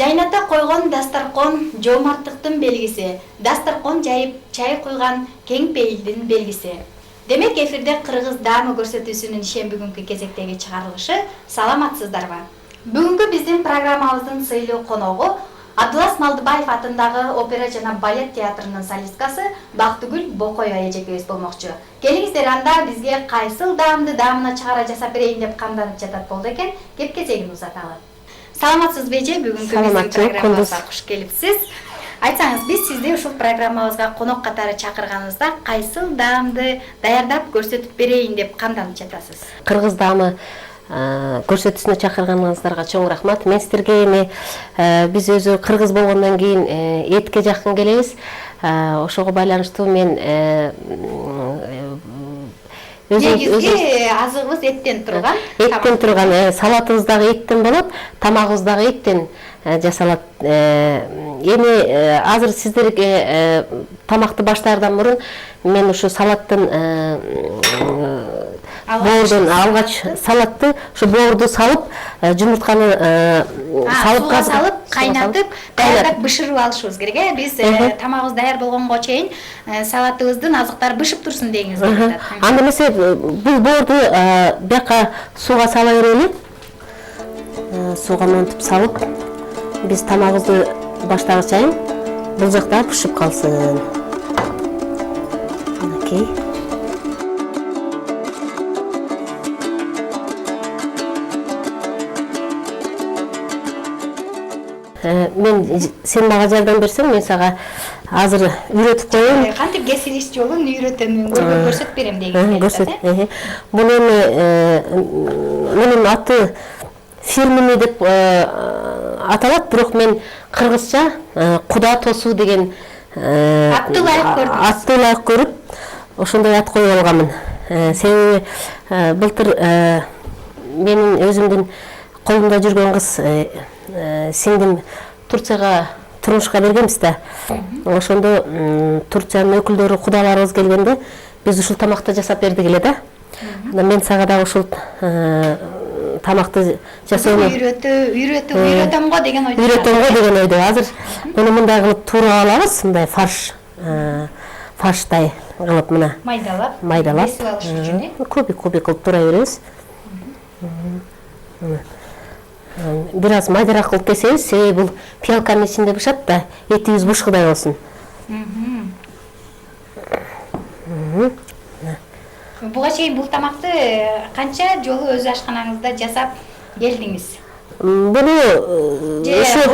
Жайната койгон дастаркон жоомарттыктын белгиси. Дастаркон жайып чай куйган кең пейилдин белгиси. Демек эфирде Кыргыз даамы көрсөтүүсүнүн ишемби күнкү кезектеги чыгарылышы. Саламатсыздарбы? Бүгүнкү биздин программабыздын сыйлуу коногу Абдулас Малдыбаев атындагы опера жана балет театрынын солисткасы Бактыгүл Бокоева эжекебиз болмокчу. Келиңиздер, анда бизге кайсыл даамды даамына чыгара жасап берейин деп камданып жатат болду экен. Кеп кезегин узаталы. Саламатсызбы эже? Бүгүнкү биздин программабызга куш келипсиз. Айтсаңыз, биз сизди ушул программабызга конок катары чакырганыбызда кайсыл даамды даярдап көрсөтүп берейин деп камданып жатасыз? Кыргыз даамы көрсөтүүсүнө чакырганыңыздарга чоң рахмат. Мен сиздерге эми биз өзү кыргыз болгондон кийин этке жакын келебиз. Ошого байланыштуу мен негизги азыгыбыз эттен турган. Эттен турган, салатыбыз дагы эттен болот, тамагыбыз дагы эттен жасалат. Эми азыр сиздерге тамакты баштаардан мурун мен ушу салаттын боордун алгач салатты ушу боорду салып, жумуртканы салып, кайнатып, даярдап бышырып алышыбыз керек. Биз тамагыбыз даяр болгонго чейин салатыбыздын азыктары бышып турсун дегиңиз келип атат. Анда эмесе бул боорду бияка сууга сала берели. Сууга монтуп салып, биз тамагыбызды баштагы чейин бул жакта бышып калсын. Окей. Мен сен мага жардам берсең, мен сага азыр үйрөтүп коеюн. Кантип кесилиш жолун үйрөтөм, көрсөтүп берем дегиңиз келип атат. Бул эми менин аты фирменный деп аталат, бирок мен кыргызча куда тосуу деген атты ылайык көрүп, ошондой ат коюп алганмын. Себеби былтыр менин өзүмдүн колумда жүргөн кыз сиңдим Турцияга турмушка бергенбиз да. Ошондо Турциянын өкүлдөрү, кудаларыбыз келгенде биз ушул тамакты жасап бердик эле да. Мен сага да ушул тамакты жасоону үйрөтөм го деген ойдо. Азыр муну мындай кылып туура алабыз, мындай фарштай кылып мына майдалап кесип алыш үчүн, кубик кылып туура беребиз. Бир аз майдараак кылып кесебиз, себеби бул пиалканын ичинде бышат да, этибиз бушкудай болсун. Буга чейин бул тамакты канча жолу өз ашканаңызда жасап келдиңиз? Буну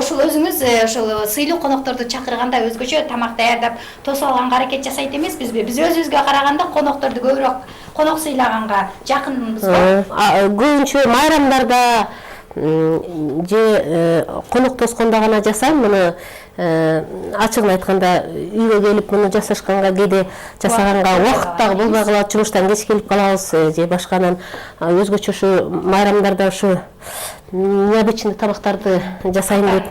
ушул өзүңүз ошол сыйлуу конокторду чакырганда өзгөчө тамак даярдап тосуп алганга аракет жасайт эмеспизби? Биз өзүбүзгө караганда конокторду көбүрөөк конок сыйлаганга жакынбызбы? Көбүнчө майрамдарда же конок тоскондо гана жасайм муну. Ачыгын айтканда үйгө келип муну жасашканга, кээде жасаганга убакыт дагы болбой калат, жумуштан кеч келип калабыз же башканан. Өзгөчө ушу майрамдарда ушу необычный тамактарды жасайм деп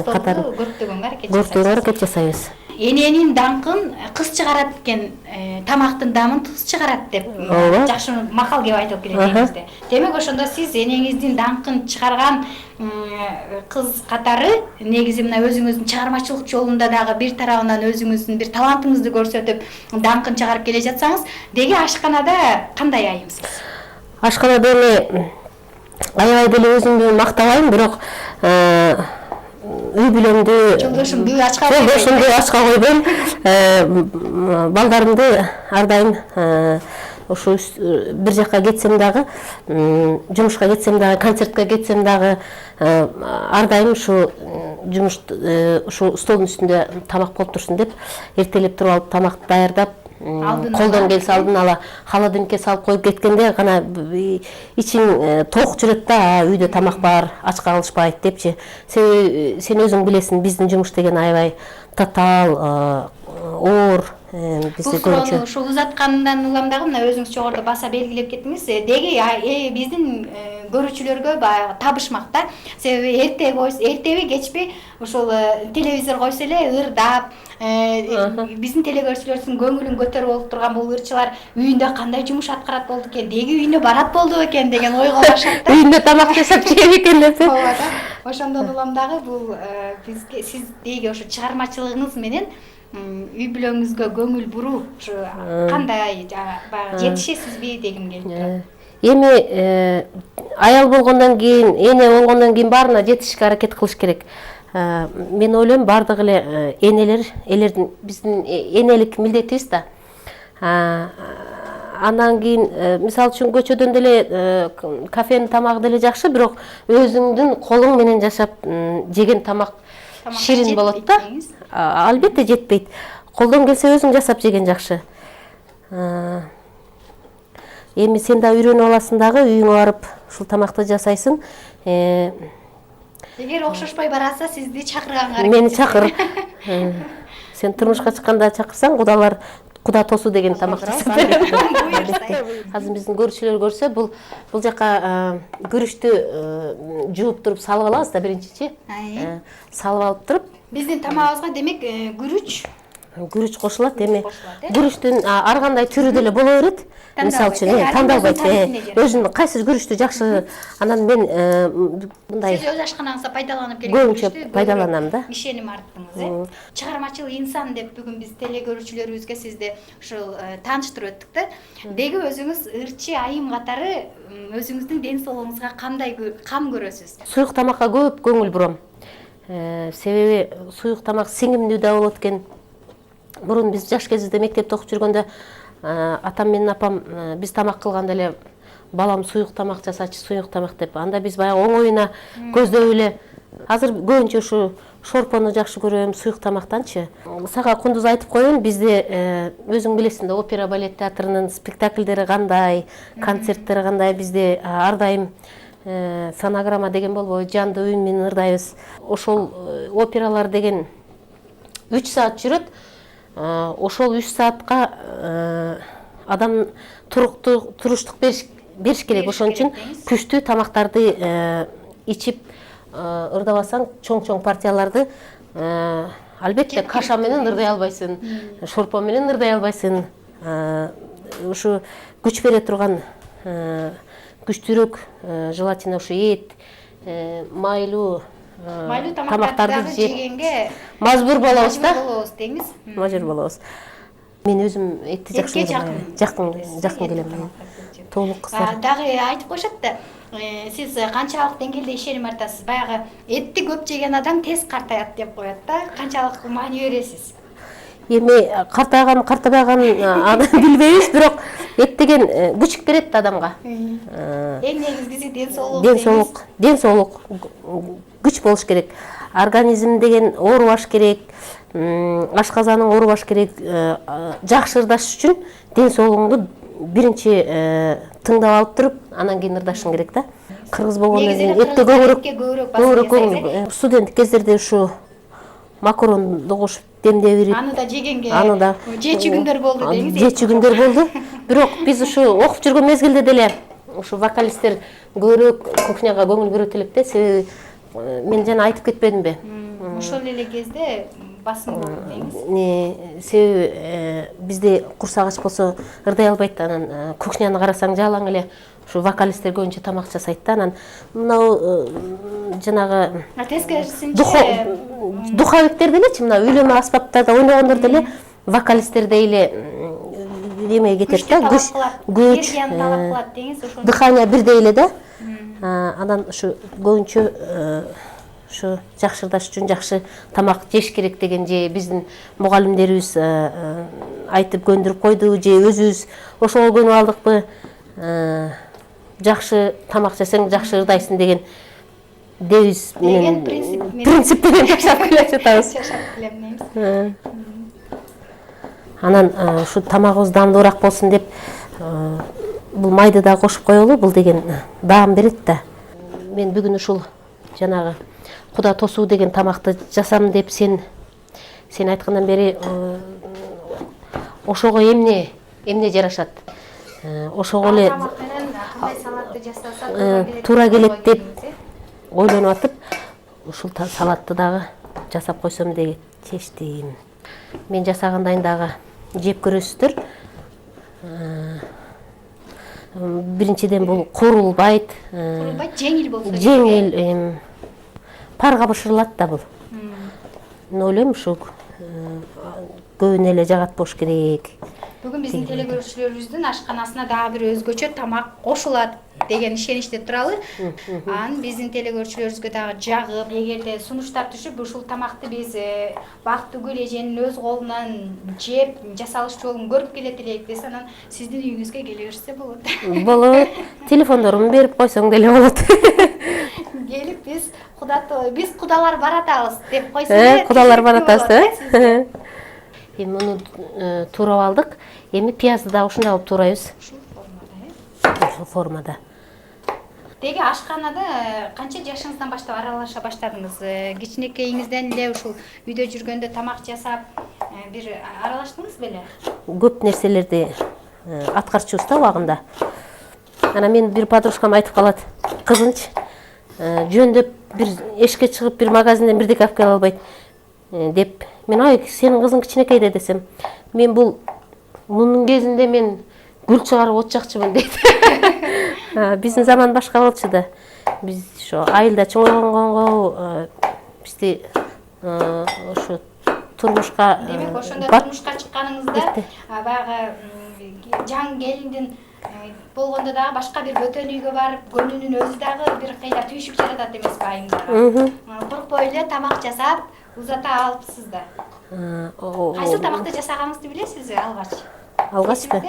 катары көрктөгөнгө аракет жасайбыз. Эненин даңкын кыз чыгарат экен, тамактын даамын кыз чыгарат деп жакшы макал кеп айтылып келет элибизде. Демек ошондо сиз энеңиздин даңкын чыгарган кыз катары негизи мына өзүңүздүн чыгармачылык жолунда дагы бир тарабынан өзүңүздүн бир талантыңызды көрсөтүп, даңкын чыгарып келе жатсаңыз, деги ашканада кандай айымсыз? Ашканада эми аябай деле өзүмдү мактабайм, бирок үй бүлөмдү, жолдошумду ачка койбойм. Балдарымды ар дайым ушу бир жакка кетсем дагы, жумушка кетсем дагы, концертке кетсем дагы, ар дайым ушу жумуш ушу столдун үстүндө тамак болуп турсун деп эртелеп туруп алып тамакты даярдап, колдон келсе алдын ала холодильникке салып коюп кеткенде гана ичиң ток жүрөт да, үйдө тамак бар, ачка калышпайт депчи. Себеби сен өзүң билесиң, биздин жумуш деген аябай татаал, оор бизде Бул суроону көбүнчө ушул узаткандан улам дагы мына өзүңүз жогоруда баса белгилеп кеттиңиз. Деги биздин көрүүчүлөргө баягы табышмак да. Себеби эртеби кечпи ушул телевизор койсо эле ырдап, биздин телекөрүүчүлөрдүн көңүлүн көтөрүп алып турган бул ырчылар үйүндө кандай жумуш аткарат болду экен, деги үйүнө барат болду бекен деген ойго башат да. үйүндө тамак жашап жеп экен деп. Ооба да. Ошондон улам дагы бул бизге сиз деги ошо чыгармачылыгыңыз менен үй бүлөңүзгө көңүл буруу ушу кандай баягы жетишесизби дегим келип турат. Эми аял болгондон кийин, эне болгондон кийин баарына жетишишке аракет кылыш керек. Мен ойлойм баардык эле энелердин биздин энелик милдетибиз да. Андан кийин мисалы үчүн көчөдөн деле кафенин тамагы деле жакшы, бирок өзүңдүн колуң менен жашап жеген тамак ширин болот да. Албетте жетпейт. Колдон келсе өзүң жасап жеген жакшы. Эми сен да үйрөнүп аласың дагы, үйүңө барып ушул тамакты жасайсың. Эгер окшошпой баратса, сизди чакырганга Мени чакыр. Сен турмушка чыкканда чакырсаң, куда тосу деген тамак жасап берем. Азыр биздин көрүүчүлөр көрсө, бул жака күрүчтү жууп туруп салып алабыз да биринчичи. Салып алып туруп, биздин тамагыбызга демек күрүч кошулат. Эми күрүчтүн ар кандай түрү деле боло берет. Мисалы үчүн тандалбайт. Өзүнүн кайсы күрүчтү жакшы, анан мен мындай сиз өз ашканаңызда пайдаланып келген көбүнчө пайдаланам да. Ишеним арттыңыз, чыгармачыл инсан деп бүгүн биз телекөрүүчүлөрүбүзгө сизди ушул тааныштырып өттүк да. Деги өзүңүз ырчы айым катары өзүңүздүн ден соолугуңузга кандай кам көрөсүз? Суюк тамакка көп көңүл бурам. Себеби суюк тамак сиңимдүү да болот экен. Мурун биз жаш кезибизде мектепте окуп жүргөндө атам менен апам биз тамак кылганда эле балам суюк тамак жасачы, суюк тамак деп. Анда биз баягы оңоюна көздөп эле. Азыр көбүнчө ушу шорпону жакшы көрөм, суюк тамактанчы. Сага кундуз айтып коеюн, бизде өзүң билесиң да, опера балет театрынын спектакльдери кандай, концерттери кандай. Бизде ар дайым фонограмма деген болбойт, жандуу үн менен ырдайбыз. Ошол опералар деген 3 саат жүрөт. Ошол 3 саатка адам туруштук бериш керек. Ошон үчүн күчтүү тамактарды ичип ырдабасаң, чоң партияларды албетте каша менен ырдай албайсың, шорпо менен ырдай албайсың. Ушу күч бере турган күчтүүрөөк желательно ушу эт, майлуу тамактарды жегенге мажбур болобуз да. Мажбур болобуз. Мен өзүм этти жакшы көрөм. Жакын келем. Толук кыздар. Дагы айтып коюшат да. Сиз канчалык деңгээлде ишеним артасыз? Баягы этти көп жеген адам тез картаят деп коет да. Канчалык маани бересиз? Эми картабаган аны билбейбиз, бирок эт деген күч берет да адамга. Эң негизгиси ден соолук, күч болуш керек. Организм деген оорубаш керек, ашказаның оорубаш керек. Жакшы ырдаш үчүн ден соолугуңду биринчи тыңдап алып туруп, анан кийин ырдашың керек да. Кыргыз болгондон кийин этти көбүрөөк студенттик кездерде ушу макаронду кошуп демдеп ирип, аны да жегенге жечү күндөр болду деңиз. Жечү күндөр болду. Бирок биз ушу окуп жүргөн мезгилде деле ушу вокалисттер көбүрөөк кухняга көңүл бөлөт элек да. Себеби мен жана айтып кетпедимби? Ошол эле кезде басым болду деңиз. Себеби бизде курсак ач болсо ырдай албайт. Анан кухняны карасаң жалаң эле ушу вокалисттер көбүнчө тамак жасайт да. Анан мынау жанагы тескерисинче духовиктер делечи, мына үйлөнмө аспаптарда ойногондор деле вокалисттердей эле неме кетет да, күч, дыхание бирдей эле да. Анан ушу көбүнчө ушу жакшы ырдаш үчүн жакшы тамак жеш керек деген же биздин мугалимдерибиз айтып көндүрүп койду, же өзүбүз ошого көнүп алдыкпы? Жакшы тамак жесең жакшы ырдайсың деген девиз менен, принцип менен жашап келе жатабыз. Анан ушу тамагыбыз даамдуураак болсун деп бул майды да кошуп коелу, бул деген даам берет да. Мен бүгүн ушул жанагы куда тосуу деген тамакты жасам деп сен айткандан бери ошого эмне жарашат. Ошого эле Тамак менен кандай салатты жасаса туура келет деп ойлонуп атып, ушул салатты дагы жасап койсом деп чечтим. Мен жасагандайын дагы жеп көрөсүздөр. Биринчиден бул курулбайт. Курулбайт, жеңил болсо. Жеңил, парга бышырылат да бул. Мен ойлойм ушу көбүнө эле жагат болуш керек. Бүгүн биздин телекөрүүчүлөрүбүздүн ашканасына дагы бир өзгөчө тамак кошулат деген ишеничте туралы. Анан биздин телекөрүүчүлөрүбүзгө дагы жагып, эгерде сунуштар түшүп, ушул тамакты биз Бактыгүл эженин өз колунан жеп, жасалыш жолун көрүп келет элек десе, анан сиздин үйүңүзгө келе берсе болот. Болот. Телефондорумду берип койсоң деле болот. Келип биз кудалар баратабыз деп койсоң. Кудалар баратабыз. Эми муну туурап алдык. Эми пиязды да ушундай кылып туурайбыз. Ушул формада. Деги ашканада канча жашыңыздан баштап аралаша баштадыңыз? Кичинекейиңизден эле ушул үйдө жүргөндө тамак жасап, бир аралаштыңыз беле? Көп нерселерди аткарчубуз да убагында. Анан мен бир подружкам айтып калат, кызынчы жөндөп бир эшикке чыгып бир магазинден бирдеке алып келе албайт деп. Мен ай, сенин кызың кичинекейде десем, мен бул мунун кезинде мен гүл чыгарып от жакчымын дейт. Биздин заман башка болчу да. Биз ошо айылда чоңойгонго бизди ошо турмушка Демек, ошондо турмушка чыкканыңызда баягы жаңы келиндин болгондо дагы башка бир бөтөн үйгө барып, көнүнүн өзү дагы бир кыйла түйшүк жаратат эмеспи айымдарга. Коркпой эле тамак жасап, узата алыпсыз да. Кайсы тамакты жасаганыңызды билесизби алгач? Алгачпы?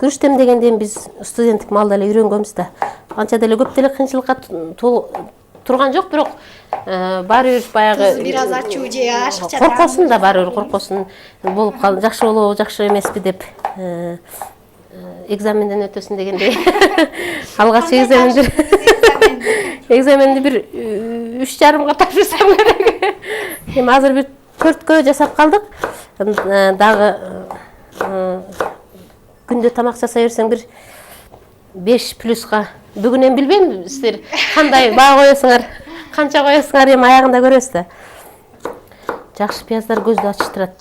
Күрүштем дегенде биз студенттик маалда эле үйрөнгөнбүз да. Анча деле көп деле кыйынчылыкка турган жок, бирок баары бир баягы бир аз ачуу же ашыкча коркосун да, баары бир коркосун болуп калды, жакшы болобу, жакшы эмеспи деп. Экзаменден өтөсүн дегендей. Алгач экзаменди бир 3,5 тапшырсам керек. Эми азыр бир 4кө жасап калдык. Дагы күндө тамак жасай берсең бир 5+га. Бүгүн эми билбейм сиздер кандай баа коесуңар, канча коесуңар, эми аягында көрөсүз да. Жакшы пияздар көздү ачыштырат.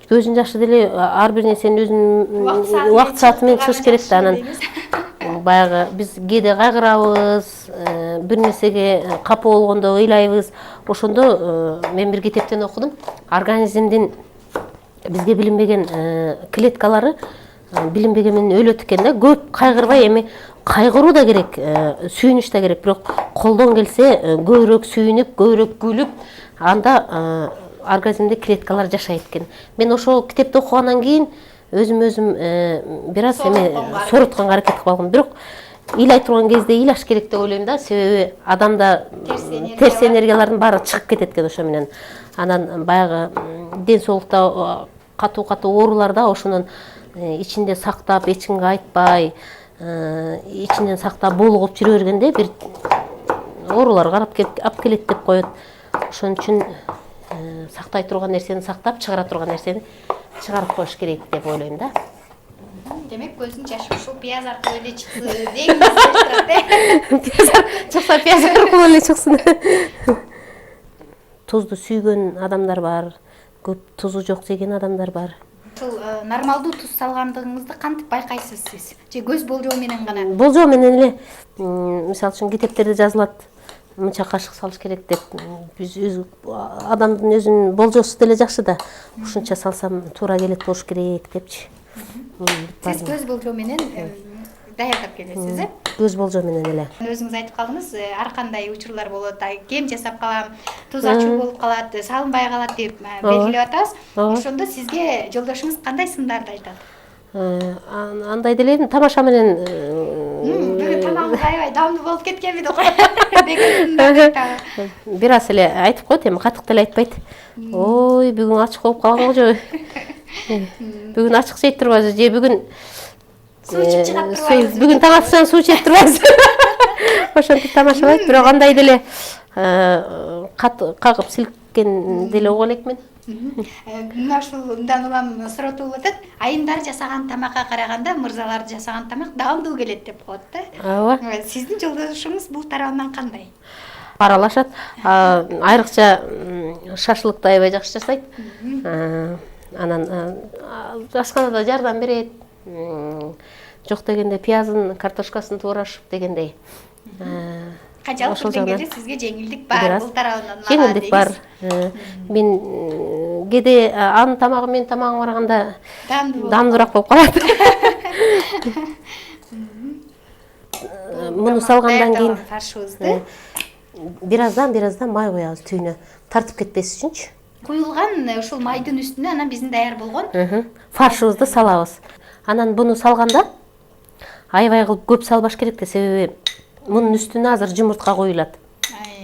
Көзүн жакшы деле ар бир нерсени өзүнүн убакыт сааты менен чыгыш керек да. Анан баягы биз кээде кайгырабыз, бир нерсеге капа болгондо ыйлайбыз. Ошондо мен бир китептен окудум. Организмдин бизге билинбеген клеткалары билинбеген менен өлөт экен да. Көп кайгырбай, эми кайгыруу да керек, сүйүнүш да керек, бирок колдон келсе көбүрөөк сүйүнүп, көбүрөөк күлүп, анда организмде клеткалар жашайт экен. Мен ошол китепти окугандан кийин өзүм бир аз эме соротконго аракет кылып алгам. Бирок ыйлай турган кезде ыйлаш керек деп ойлойм да, себеби адамда терс энергиялардын баары чыгып кетет экен ошо менен. Анан баягы ден соолукта катуу ооруларда ошонун ичинде сактап, эч кимге айтпай, ичинен сактап болгоп жүрө бергенде бир оорулар алып келет деп коет. Ошон үчүн сактай турган нерсени сактап, чыгара турган нерсени чыгарып коюш керек деп ойлойм да. Демек, көзүн жашы ушул пияз аркылуу эле чыксы дегенди. Чыкса пияз аркылуу эле чыксын. Тузду сүйгөн адамдар бар, көп тузу жок жеген адамдар бар. Ушул нормалдуу туз салгандыгыңызды кантип байкайсыз сиз? Же көз болжоо менен гана? Болжоо менен эле. Мисалы үчүн китептерде жазылат, мынча кашык салыш керек деп. Биз адамдын өзүнүн болжосу деле жакшы да. Ушунча салсам туура келет болуш керек депчи. Сиз көз болжоо менен даярдап келесиз, э? Көз болжоо менен эле. Өзүңүз айтып калдыңыз, ар кандай учурлар болот, кем жасап калам, туз ачуу болуп калат, салынбай калат деп белгилеп атабыз. Ошондо сизге жолдошуңуз кандай сындарды айтат? Андай деле тамаша менен бүгүн тамагыңыз аябай даамдуу болуп кеткенби деп бир аз эле айтып коет, эми катык деле айтпайт. Ой, бүгүн ачык болуп калган же. Бүгүн ачык жей турбайбыз же, бүгүн суу ичип чыгат турбайбыз. Бүгүн таң атышан суу ичип турбайбыз. Ошентип тамашалайт, бирок андай деле кагып экен деле огон элекмин. Мына ушул мындан улам суротуп атат. Айымдар жасаган тамакка караганда мырзалар жасаган тамак даамдуу келет деп коет да. Ооба. Сиздин жолдошуңуз бул тарабынан кандай? Аралашат. Айрыкча шашлыкты аябай жакшы жасайт. Анан ашканада жардам берет. Жок дегенде пиязын, картошкасын туурашып дегендей. Канчалык деңгээлде сизге жеңилдик бар бул тарабынан? Жеңилдик бар. Мен кээде анын тамагы менин тамагыма караганда даамдуураак болуп калат. Муну салгандан кийин фаршыбызды бираздан май коябыз түйүнө тартып кетпес үчүнчү. Куюлган ушул майдын үстүнө анан биздин даяр болгон фаршыбызды салабыз. Анан буну салганда аябай кылып көп салбаш керек да, себеби мунун үстүнө азыр жумуртка коюлат.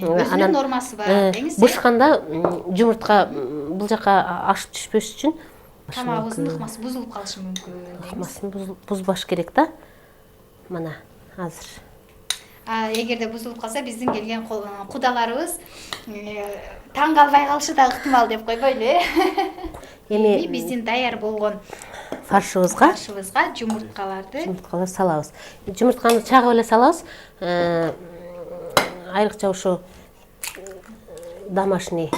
Өзүнүн нормасы бар деңиз. Бышканда жумуртка бул жака ашып түшпөс үчүн тамагыбыздын ыкмасы бузулуп калышы мүмкүн. Ыкмасын бузбаш керек да. Мына азыр. Эгерде бузулуп калса биздин келген кудаларыбыз таң калбай калышы да ыктымал деп койбойлу. Эми биздин даяр болгон фаршыбызга жумурткаларды салабыз. Жумуртканы чагып эле салабыз. Айрыкча ошо домашний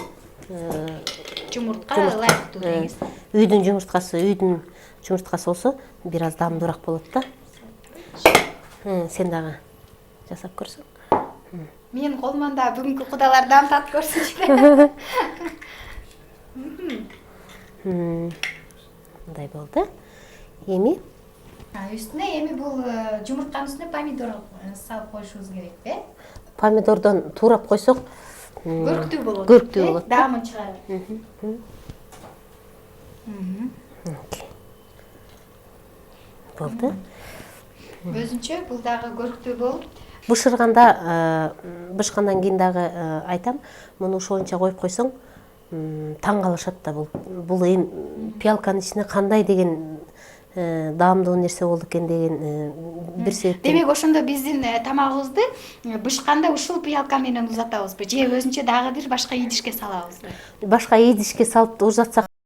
жумуртка ылайыктуу деңиз. Үйдүн жумурткасы болсо бир аз даамдуураак болот да. Сен дагы жасап көрсөң. Менин колуман да бүгүнкү кудалар даам татып көрсүнчү. Мындай болду. Эми үстүнө бул жумуртканын үстүнө помидор салып коюшубуз керек, помидордон туурап койсок көрктүү болот. Көрктүү болот. Даамын чыгарат. Болду. Өзүнчө бул дагы көрктүү болуп. Бышкандан кийин дагы айтам, муну ошончо коюп койсоң таң калышат да, бул эми пиалканын ичине кандай деген даамдуу нерсе болду экен деген бир себептен. Демек ошондо биздин тамагыбызды бышканда ушул пиалка менен узатабызбы же өзүнчө дагы бир башка идишке салабызбы? Башка идишке салып узатсак